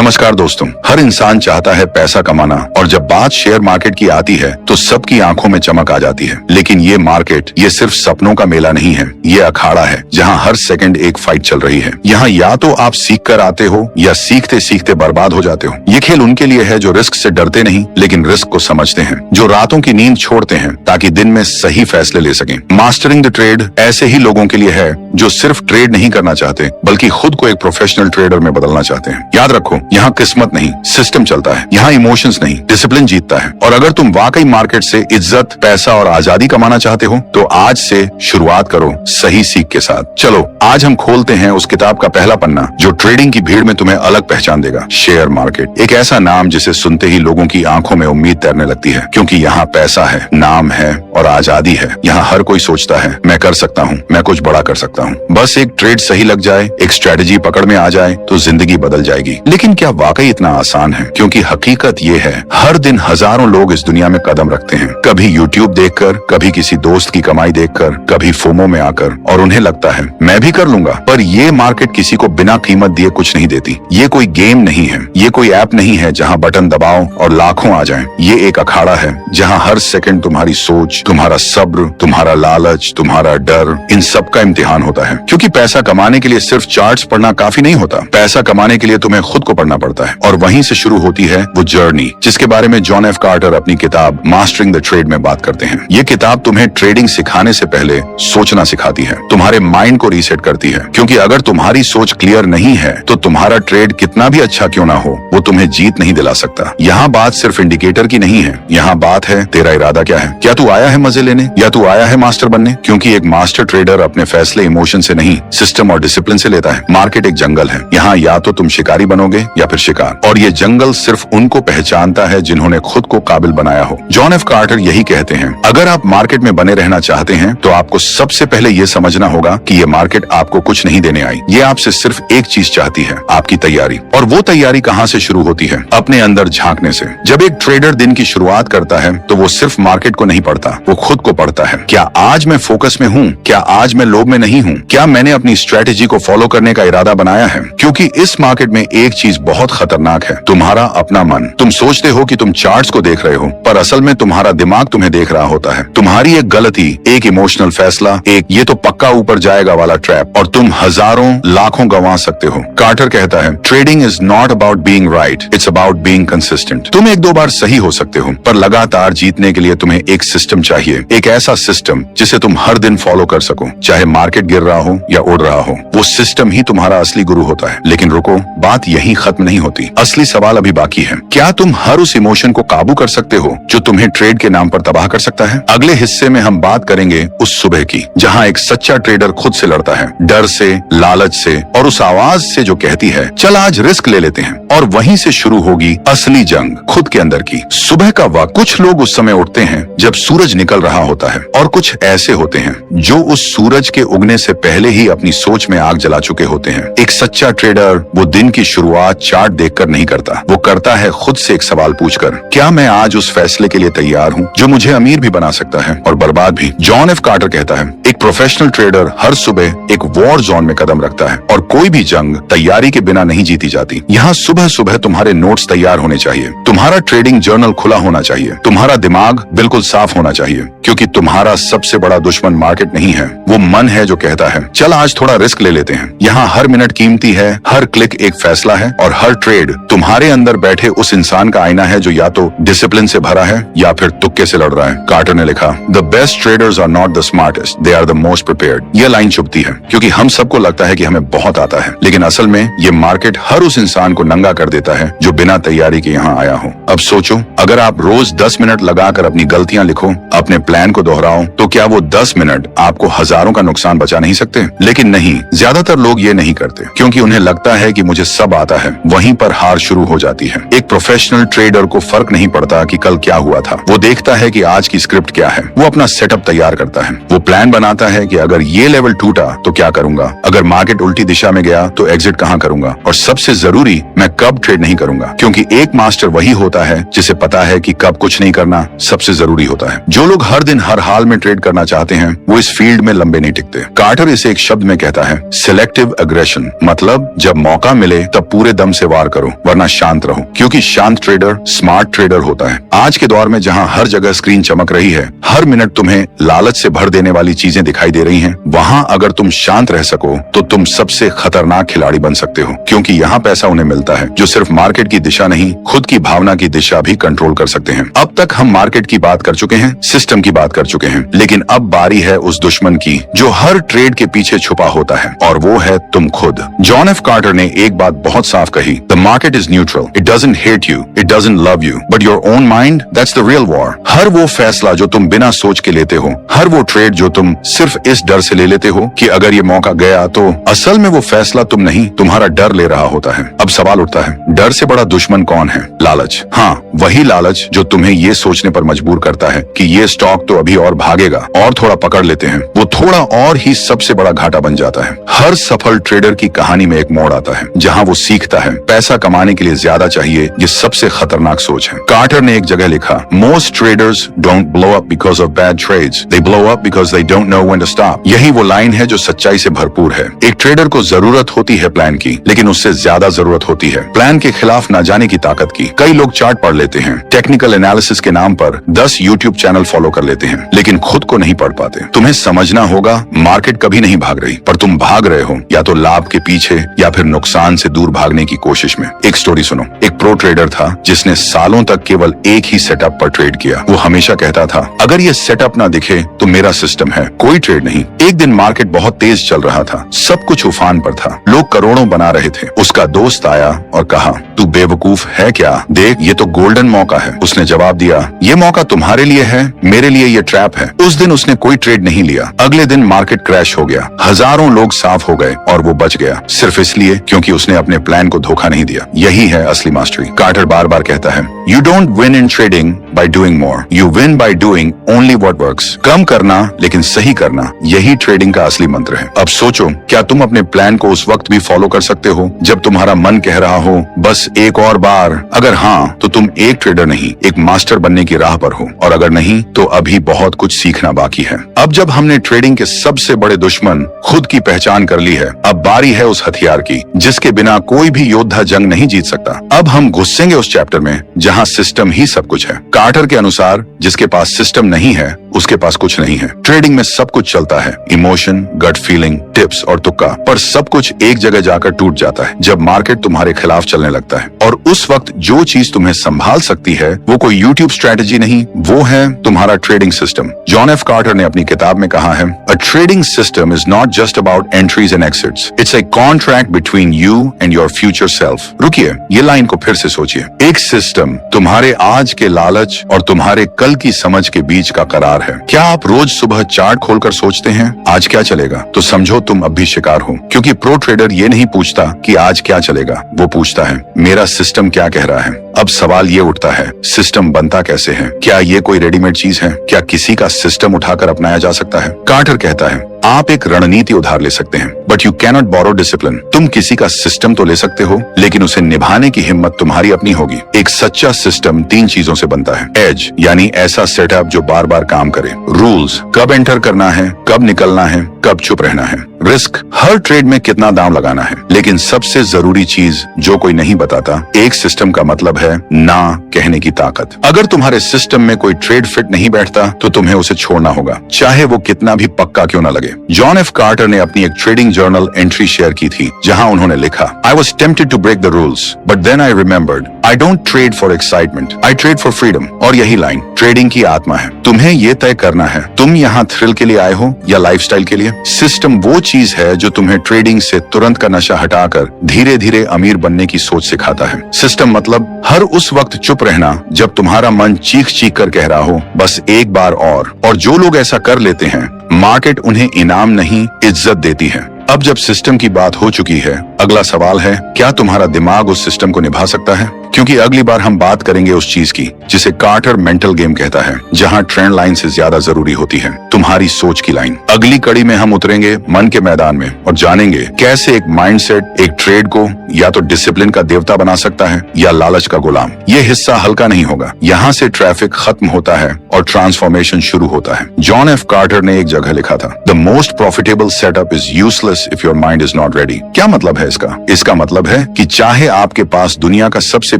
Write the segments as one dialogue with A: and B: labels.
A: नमस्कार दोस्तों, हर इंसान चाहता है पैसा कमाना और जब बात शेयर मार्केट की आती है तो सबकी आंखों में चमक आ जाती है। लेकिन ये मार्केट ये सिर्फ सपनों का मेला नहीं है, ये अखाड़ा है जहां हर सेकंड एक फाइट चल रही है। यहाँ या तो आप सीख कर आते हो या सीखते सीखते बर्बाद हो जाते हो। ये खेल उनके लिए है जो रिस्क से डरते नहीं लेकिन रिस्क को समझते हैं, जो रातों की नींद छोड़ते हैं ताकि दिन में सही फैसले ले सकें। मास्टरिंग द ट्रेड ऐसे ही लोगों के लिए है जो सिर्फ ट्रेड नहीं करना चाहते बल्कि खुद को एक प्रोफेशनल ट्रेडर में बदलना चाहते हैं। याद रखो, यहाँ किस्मत नहीं सिस्टम चलता है, यहाँ इमोशंस नहीं डिसिप्लिन जीतता है। और अगर तुम वाकई मार्केट से इज्जत, पैसा और आजादी कमाना चाहते हो तो आज से शुरुआत करो सही सीख के साथ। चलो आज हम खोलते हैं उस किताब का पहला पन्ना जो ट्रेडिंग की भीड़ में तुम्हें अलग पहचान देगा। शेयर मार्केट, एक ऐसा नाम जिसे सुनते ही लोगों की आंखों में उम्मीद तैरने लगती है, क्योंकि यहाँ पैसा है, नाम है और आजादी है। यहाँ हर कोई सोचता है मैं कर सकता हूँ, मैं कुछ बड़ा कर सकता हूँ। बस एक ट्रेड सही लग जाए, एक स्ट्रेटेजी पकड़ में आ जाए तो जिंदगी बदल जाएगी। लेकिन क्या वाकई इतना आसान है? क्योंकि हकीकत ये है, हर दिन हजारों लोग इस दुनिया में कदम रखते हैं, कभी यूट्यूब देखकर, कभी किसी दोस्त की कमाई देखकर, कभी फोमो में आकर, और उन्हें लगता है मैं भी कर लूंगा। पर ये मार्केट किसी को बिना कीमत दिए कुछ नहीं देती। ये कोई गेम नहीं है, ये कोई ऐप नहीं है जहाँ बटन दबाओ और लाखों आ जाएं। ये एक अखाड़ा है जहाँ हर सेकंड तुम्हारी सोच, तुम्हारा सब्र, तुम्हारा लालच, तुम्हारा डर, इन सब का इम्तिहान होता है। क्योंकि पैसा कमाने के लिए सिर्फ चार्ट्स पढ़ना काफी नहीं होता, पैसा कमाने के लिए तुम्हें खुद को पढ़ना पड़ता है। और वहीं से शुरू होती है वो जर्नी जिसके बारे में जॉन एफ कार्टर अपनी किताब मास्टरिंग द ट्रेड में बात करते हैं। ये किताब तुम्हें ट्रेडिंग सिखाने से पहले सोचना सिखाती है, तुम्हारे माइंड को रीसेट करती है। क्योंकि अगर तुम्हारी सोच क्लियर नहीं है तो तुम्हारा ट्रेड कितना भी अच्छा क्यों ना हो, वो तुम्हें जीत नहीं दिला सकता। यहाँ बात सिर्फ इंडिकेटर की नहीं है, यहाँ बात है तेरा इरादा क्या है। क्या तू आया है मजे लेने या तू आया है मास्टर बनने? क्योंकि एक मास्टर ट्रेडर अपने फैसले इमोशन से नहीं, सिस्टम और डिसिप्लिन से लेता है। मार्केट एक जंगल है, यहाँ या तो तुम शिकारी बनोगे या फिर शिकार, और ये जंगल सिर्फ उनको पहचानता है जिन्होंने खुद को काबिल बनाया हो। जॉन एफ कार्टर यही कहते हैं, अगर आप मार्केट में बने रहना चाहते हैं तो आपको सबसे पहले ये समझना होगा कि ये मार्केट आपको कुछ नहीं देने आई। ये आपसे सिर्फ एक चीज चाहती है, आपकी तैयारी। और वो तैयारी कहाँ से शुरू होती है? अपने अंदर झांकने से। जब एक ट्रेडर दिन की शुरुआत करता है तो वो सिर्फ मार्केट को नहीं पढ़ता, वो खुद को पढ़ता है। क्या आज मैं फोकस में हूँ? क्या आज मैं लोभ में नहीं हूँ? क्या मैंने अपनी स्ट्रेटेजी को फॉलो करने का इरादा बनाया है? क्योंकि इस मार्केट में एक चीज बहुत खतरनाक है, तुम्हारा अपना मन। तुम सोचते हो कि तुम चार्ट्स को देख रहे हो, पर असल में तुम्हारा दिमाग तुम्हें देख रहा होता है। तुम्हारी एक गलती, एक इमोशनल फैसला, एक ये तो पक्का ऊपर जाएगा वाला ट्रैप, और तुम हजारों लाखों गंवा सकते हो। कार्टर कहता है, trading is not about being right, it's about being consistent. तुम एक दो बार सही हो सकते हो, पर लगातार जीतने के लिए तुम्हें एक सिस्टम चाहिए, एक ऐसा सिस्टम जिसे तुम हर दिन फॉलो कर सको, चाहे मार्केट गिर रहा हो या उड़ रहा हो। वो सिस्टम ही तुम्हारा असली गुरु होता है। लेकिन रुको, बात यहीं खत्म नहीं होती, असली सवाल अभी बाकी है। क्या तुम हर उस इमोशन को काबू कर सकते हो जो तुम्हें ट्रेड के नाम पर तबाह कर सकता है? अगले हिस्से में हम बात करेंगे उस सुबह की जहां एक सच्चा ट्रेडर खुद से लड़ता है, डर से, लालच से और उस आवाज से जो कहती है चल आज रिस्क ले लेते हैं। और वहीं से शुरू होगी असली जंग खुद के अंदर की। सुबह का वक्त, कुछ लोग उस समय उठते हैं जब सूरज निकल रहा होता है, और कुछ ऐसे होते हैं जो उस सूरज के उगने से पहले ही अपनी सोच में आग जला चुके होते हैं। एक सच्चा ट्रेडर वो दिन की शुरुआत चार्ट देखकर नहीं करता, वो करता है खुद से एक सवाल पूछकर, क्या मैं आज उस फैसले के लिए तैयार हूँ जो मुझे अमीर भी बना सकता है और बर्बाद भी? जॉन एफ कार्टर कहता है, एक प्रोफेशनल ट्रेडर हर सुबह एक वॉर जोन में कदम रखता है, और कोई भी जंग तैयारी के बिना नहीं जीती जाती। यहाँ सुबह सुबह तुम्हारे नोट्स तैयार होने चाहिए, तुम्हारा ट्रेडिंग जर्नल खुला होना चाहिए, तुम्हारा दिमाग बिल्कुल साफ होना चाहिए, क्योंकि तुम्हारा सबसे बड़ा दुश्मन मार्केट नहीं है, वो मन है जो कहता है चल आज थोड़ा रिस्क ले लेते हैं। यहाँ हर मिनट कीमती है, हर क्लिक एक फैसला है, और हर ट्रेड तुम्हारे अंदर बैठे उस इंसान का आईना है जो या तो डिसिप्लिन से भरा है या फिर तुक्के से लड़ रहा है। कार्टर ने लिखा, the best traders are not the smartest, they are the most prepared. यह लाइन चुभती है क्योंकि हम सबको लगता है कि हमें बहुत आता है, लेकिन असल में ये मार्केट हर उस इंसान को नंगा कर देता है जो बिना तैयारी के यहाँ आया हो। अब सोचो, अगर आप रोज 10 मिनट लगाकर अपनी गलतियां लिखो, अपने प्लान को दोहराओ, तो क्या वो 10 मिनट आपको हजारों का नुकसान बचा नहीं सकते? लेकिन नहीं, ज्यादातर लोग ये नहीं करते क्योंकि उन्हें लगता है कि मुझे सब आता है। वहीं पर हार शुरू हो जाती है। एक प्रोफेशनल ट्रेडर को फर्क नहीं पड़ता कि कल क्या हुआ था, वो देखता है कि आज की स्क्रिप्ट क्या है। वो अपना सेटअप तैयार करता है, वो प्लान बनाता है कि अगर ये लेवल टूटा तो क्या करूंगा, अगर मार्केट उल्टी दिशा में गया तो एग्जिट कहाँ करूंगा, और सबसे जरूरी मैं कब ट्रेड नहीं करूंगा। क्योंकि एक मास्टर वही होता है जिसे पता है कि कब कुछ नहीं करना सबसे जरूरी होता है। जो लोग हर दिन हर हाल में ट्रेड करना चाहते हैं वो इस फील्ड में लंबे नहीं टिकते। कार्टर इसे एक शब्द में कहता है, सिलेक्टिव एग्रेशन। मतलब जब मौका मिले तब पूरे दम से वार करो, वरना शांत रहो, क्योंकि शांत ट्रेडर स्मार्ट ट्रेडर होता है। आज के दौर में जहां हर जगह स्क्रीन चमक रही है, हर मिनट तुम्हें लालच से भर देने वाली चीजें दिखाई दे रही हैं, वहां अगर तुम शांत रह सको तो तुम सबसे खतरनाक खिलाड़ी बन सकते हो, क्योंकि यहाँ पैसा उन्हें मिलता है जो सिर्फ मार्केट की दिशा नहीं, खुद की भावना की दिशा भी कंट्रोल कर सकते हैं। अब तक हम मार्केट की बात कर चुके हैं, सिस्टम की बात कर चुके हैं, लेकिन अब बारी है उस दुश्मन की जो हर ट्रेड के पीछे छुपा होता है, और वो है तुम खुद। जॉन एफ कार्टर ने एक बात बहुत साफ कही, the market is neutral, it doesn't hate you, it doesn't love you, but your own mind, that's the real war. हर वो फैसला जो तुम बिना सोच के लेते हो, हर वो ट्रेड जो तुम सिर्फ इस डर से ले लेते हो कि अगर ये मौका गया तो, असल में वो फैसला तुम नहीं, तुम्हारा डर ले रहा होता है। अब सवाल उठता है, डर से बड़ा दुश्मन कौन है? लालच। हाँ, वही लालच जो तुम्हें ये सोचने पर मजबूर करता है कि ये स्टॉक तो अभी और भागेगा, और थोड़ा पकड़ लेते हैं, वो थोड़ा और ही सबसे बड़ा घाटा बन जाता है। हर सफल ट्रेडर की कहानी में एक मोड़ आता है जहां वो सीखता है पैसा कमाने के लिए ज्यादा चाहिए, ये सबसे खतरनाक सोच है। कार्टर ने एक जगह लिखा, most traders don't blow up because of bad trades, they blow up because they don't know when to stop. यही वो लाइन है जो सच्चाई से भरपूर है। एक ट्रेडर को जरूरत होती है प्लान की, लेकिन उससे ज्यादा जरूरत होती है प्लान के खिलाफ न जाने की ताकत की। कई लोग चार्ट पढ़ लेते हैं, टेक्निकल एनालिसिस के नाम पर 10 यूट्यूब चैनल फॉलो कर लेते हैं, लेकिन खुद को नहीं पढ़ पाते। तुम्हें समझना होगा, मार्केट कभी नहीं भाग रही, पर तुम भाग रहे हो या तो लाभ के पीछे या फिर नुकसान से दूर भागने की कोशिश में। एक स्टोरी सुनो। एक प्रो ट्रेडर था जिसने सालों तक केवल एक ही सेटअप पर ट्रेड किया। वो हमेशा कहता था, अगर ये सेटअप ना दिखे तो मेरा सिस्टम है, कोई ट्रेड नहीं। एक दिन मार्केट बहुत तेज चल रहा था, सब कुछ उफान पर था, लोग करोड़ों बना रहे थे। उसका दोस्त आया और कहा, तू बेवकूफ है क्या? देख, ये तो गोल्डन मौका है। उसने जवाब दिया, ये मौका तुम्हारे लिए है, मेरे लिए ये ट्रैप है। उस दिन उसने कोई ट्रेड नहीं लिया। अगले दिन मार्केट क्रैश हो गया, हजारों लोग साफ हो गए और वो बच गया, सिर्फ इसलिए क्योंकि उसने अपने प्लान को धोखा नहीं दिया। यही है असली मास्टरी। कार्टर बार बार कहता है, you don't win in trading by doing more, you win by doing only what works. कम करना लेकिन सही करना, यही ट्रेडिंग का असली मंत्र है। अब सोचो, क्या तुम अपने प्लान को उस वक्त भी फॉलो कर सकते हो जब तुम्हारा मन कह रहा हो बस एक और बार? अगर हाँ, तो तुम एक ट्रेडर नहीं, एक मास्टर बनने की राह पर हो, और अगर नहीं तो अभी बहुत कुछ सीखना बाकी है। अब जब हमने ट्रेडिंग के सबसे बड़े दुश्मन खुद की पहचान कर ली है, अब बारी है उस हथियार की जिसके बिना कोई भी योद्धा जंग नहीं जीत सकता। अब हम घुसेंगे उस चैप्टर में जहां सिस्टम ही सब कुछ है। कार्टर के अनुसार जिसके पास सिस्टम नहीं है उसके पास कुछ नहीं है। ट्रेडिंग में सब कुछ चलता है, इमोशन, गट फीलिंग, टिप्स और तुक्का, पर सब कुछ एक जगह जाकर टूट जाता है जब मार्केट तुम्हारे खिलाफ चलने लगता है। और उस वक्त जो चीज तुम्हें संभाल सकती है वो कोई यूट्यूब स्ट्रेटेजी नहीं, वो है तुम्हारा trading system. John F Carter ने अपनी किताब में कहा है, a trading system is not just about entries and exits, it's a contract between you and your future self. रुकिए, ये लाइन को फिर से सोचिए। एक सिस्टम तुम्हारे आज के लालच और तुम्हारे कल की समझ के बीच का करार है। क्या आप रोज सुबह चार्ट खोलकर सोचते हैं आज क्या चलेगा? तो समझो तुम अब भी शिकार हो, क्योंकि प्रो ट्रेडर ये नहीं पूछता कि आज क्या चलेगा, वो पूछता है मेरा सिस्टम क्या कह रहा है। अब सवाल ये उठता है, सिस्टम बनता कैसे है? क्या ये कोई रेडीमेड चीज है? क्या किसी का सिस्टम उठाकर अपनाया जा सकता है? कार्टर कहता है, आप एक रणनीति उधार ले सकते हैं, but you cannot borrow discipline. तुम किसी का सिस्टम तो ले सकते हो, लेकिन उसे निभाने की हिम्मत तुम्हारी अपनी होगी। एक सच्चा सिस्टम 3 चीजों से बनता है। एज, यानी ऐसा सेटअप जो बार बार काम करे। रूल्स, कब एंटर करना है, कब निकलना है, कब चुप रहना है। रिस्क, हर ट्रेड में कितना दाम लगाना है। लेकिन सबसे जरूरी चीज जो कोई नहीं बताता, एक सिस्टम का मतलब है ना कहने की ताकत। अगर तुम्हारे सिस्टम में कोई ट्रेड फिट नहीं बैठता तो तुम्हें उसे छोड़ना होगा, चाहे वो कितना भी पक्का क्यों ना लगे। जॉन एफ कार्टर ने अपनी एक ट्रेडिंग जर्नल एंट्री शेयर की थी जहां उन्होंने लिखा, I was tempted to break the rules but then I remembered I don't trade for excitement, I trade for freedom. और यही लाइन ट्रेडिंग की आत्मा है। तुम्हें ये तय करना है, तुम यहाँ थ्रिल के लिए आए हो या लाइफस्टाइल के लिए। सिस्टम वो चीज है जो तुम्हें ट्रेडिंग से तुरंत का नशा हटाकर धीरे धीरे अमीर बनने की सोच सिखाता है। सिस्टम मतलब हर उस वक्त चुप रहना जब तुम्हारा मन चीख चीख कर कह रहा हो बस एक बार और जो लोग ऐसा कर लेते हैं, मार्केट उन्हें इनाम नहीं इज्जत देती है। अब जब सिस्टम की बात हो चुकी है, अगला सवाल है, क्या तुम्हारा दिमाग उस सिस्टम को निभा सकता है? क्योंकि अगली बार हम बात करेंगे उस चीज की जिसे कार्टर मेंटल गेम कहता है, जहां ट्रेंड लाइन से ज्यादा जरूरी होती है तुम्हारी सोच की लाइन। अगली कड़ी में हम उतरेंगे मन के मैदान में और जानेंगे कैसे एक माइंडसेट एक ट्रेड को या तो डिसिप्लिन का देवता बना सकता है या लालच का गुलाम। ये हिस्सा हल्का नहीं होगा। यहाँ से ट्रैफिक खत्म होता है और ट्रांसफॉर्मेशन शुरू होता है। जॉन एफ कार्टर ने एक जगह लिखा था, the most profitable setup is useless if your mind is not ready. क्या मतलब है इसका? इसका मतलब है कि चाहे आपके पास दुनिया का सबसे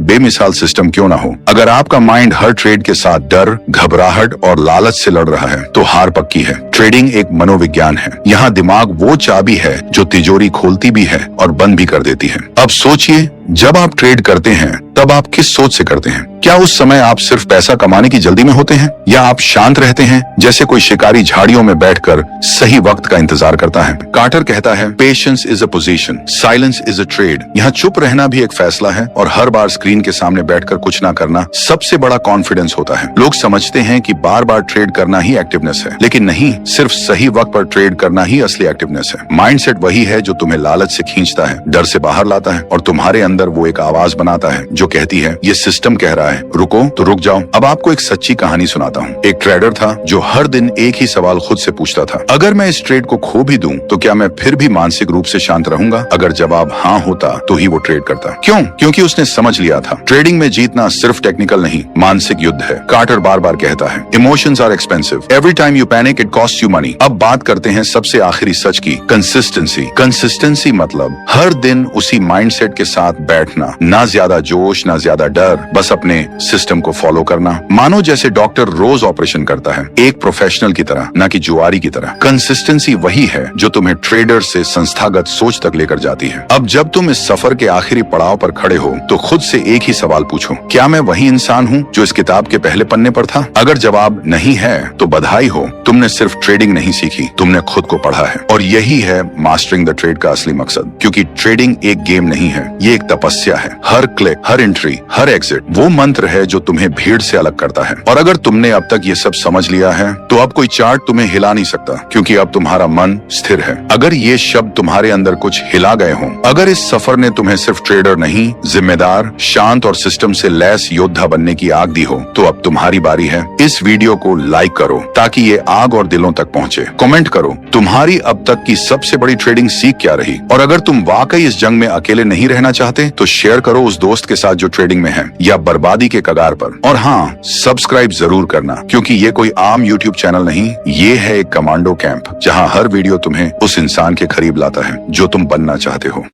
A: बेमिसाल सिस्टम क्यों ना हो, अगर आपका माइंड हर ट्रेड के साथ डर, घबराहट और लालच से लड़ रहा है तो हार पक्की है। ट्रेडिंग एक मनोविज्ञान है। यहाँ दिमाग वो चाबी है जो तिजोरी खोलती भी है और बंद भी कर देती है। अब सोचिए, जब आप ट्रेड करते हैं तब आप किस सोच से करते हैं? क्या उस समय आप सिर्फ पैसा कमाने की जल्दी में होते हैं या आप शांत रहते हैं जैसे कोई शिकारी झाड़ियों में बैठकर सही वक्त का इंतजार करता है? कार्टर कहता है, patience is a position, silence is a trade. यहाँ चुप रहना भी एक फैसला है और हर बार स्क्रीन के सामने बैठकर कुछ ना करना सबसे बड़ा कॉन्फिडेंस होता है। लोग समझते हैं कि बार बार ट्रेड करना ही एक्टिवनेस है, लेकिन नहीं, सिर्फ सही वक्त पर ट्रेड करना ही असली एक्टिवनेस है। माइंडसेट वही है जो तुम्हें लालच से खींचता है, डर से बाहर लाता है और तुम्हारे अंदर वो एक आवाज बनाता है जो कहती है, ये सिस्टम कह रहा है रुको तो रुक जाओ। अब आपको एक सच्ची कहानी सुनाता हूँ। एक ट्रेडर था जो हर दिन एक ही सवाल खुद से पूछता था, अगर मैं इस ट्रेड को खो भी दूं तो क्या मैं फिर भी मानसिक रूप से शांत रहूंगा? अगर जवाब हाँ होता तो ही वो ट्रेड करता। क्यों? क्योंकि उसने समझ लिया था ट्रेडिंग में जीतना सिर्फ टेक्निकल नहीं, मानसिक युद्ध है। कार्टर बार बार कहता है, emotions are expensive, every time you panic it cost you money. अब बात करते हैं सबसे आखिरी सच की, कंसिस्टेंसी। कंसिस्टेंसी मतलब हर दिन उसी माइंडसेट के साथ बैठना, ना ज्यादा जोश ना ज्यादा डर, बस अपने सिस्टम को फॉलो करना। मानो जैसे डॉक्टर रोज ऑपरेशन करता है, एक प्रोफेशनल की तरह, ना कि जुआरी की तरह। कंसिस्टेंसी वही है जो तुम्हें ट्रेडर से संस्थागत सोच तक लेकर जाती है। अब जब तुम इस सफर के आखिरी पड़ाव पर खड़े हो तो खुद से एक ही सवाल पूछो, क्या मैं वही इंसान हूँ जो इस किताब के पहले पन्ने पर था? अगर जवाब नहीं है तो बधाई हो, तुमने सिर्फ ट्रेडिंग नहीं सीखी, तुमने खुद को पढ़ा है। और यही है मास्टरिंग द ट्रेड का असली मकसद, क्योंकि ट्रेडिंग एक गेम नहीं है, ये एक तपस्या है। हर क्लिक, हर एंट्री, हर एग्जिट वो मंत्र है जो तुम्हें भीड़ से अलग करता है। और अगर तुमने अब तक ये सब समझ लिया है तो अब कोई चार्ट तुम्हें हिला नहीं सकता, क्योंकि अब तुम्हारा मन स्थिर है। अगर ये शब्द तुम्हारे अंदर कुछ हिला गए हों, अगर इस सफर ने तुम्हें सिर्फ ट्रेडर नहीं, जिम्मेदार, शांत और सिस्टम से लैस योद्धा बनने की आग दी हो, तो अब तुम्हारी बारी है। इस वीडियो को लाइक करो ताकि ये आग और दिलों तक पहुंचे। कमेंट करो तुम्हारी अब तक की सबसे बड़ी ट्रेडिंग सीख क्या रही। और अगर तुम वाकई इस जंग में अकेले नहीं रहना चाहते तो शेयर करो उस दोस्त के साथ जो ट्रेडिंग में है या बर्बादी के कगार पर। और हाँ, सब्सक्राइब जरूर करना, क्योंकि ये कोई आम यूट्यूब चैनल नहीं, ये है एक कमांडो कैंप जहां हर वीडियो तुम्हें उस इंसान के करीब लाता है जो तुम बनना चाहते हो।